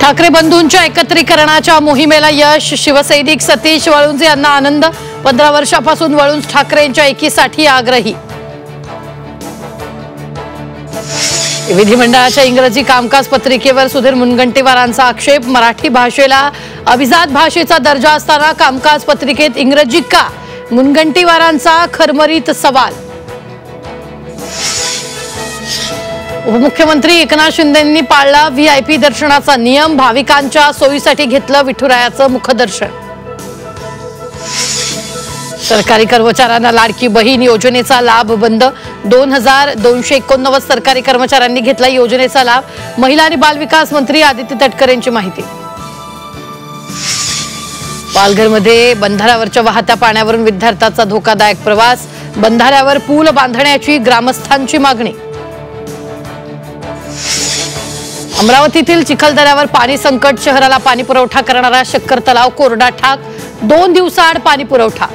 ठाकरे बंधूंच्या एकत्रीकरणाच्या मोहिमेला यश। शिवसैनिक सतीश वाळुंजे यांना आनंद। 15 वर्षापासून वाळुंज ठाकरेंच्या एकीसाठी आग्रही। विधिमंडळाच्या इंग्रजी कामकाज पत्रिकेवर सुधीर मुनगंटीवारांचा आक्षेप। मराठी भाषेला अभिजात भाषेचा दर्जा असताना कामकाज पत्रिकेत इंग्रजी का? मुनगंटीवारांचा खरमरीत सवाल। उपमुख्यमंत्री एकनाथ शिंदेंनी पाळला व्हीआयपी दर्शनाचा नियम। भाविकांच्या सोयीसाठी घेतलं विठुरायाचं मुखदर्शन। सरकारी कर्मचाऱ्यांना लाडकी बहीण योजनेचा लाभ बंद। 2289 सरकारी कर्मचाऱ्यांनी घेतला योजनेचा लाभ। महिला आणि बालविकास मंत्री आदित्य तटकरे यांची माहिती। पालघरमध्ये बंधाऱ्यावरच्या वाहत्या पाण्यावरून विद्यार्थ्यांचा धोकादायक प्रवास। बंधाऱ्यावर पूल बांधण्याची ग्रामस्थांची मागणी। अमरावतीतील चिखलदऱ्यावर पाणी संकट। शहराला पाणी पुरवठा करणारा शक्कर तलाव कोरडा ठाक। 2 दिवसाआड पाणी पुरवठा।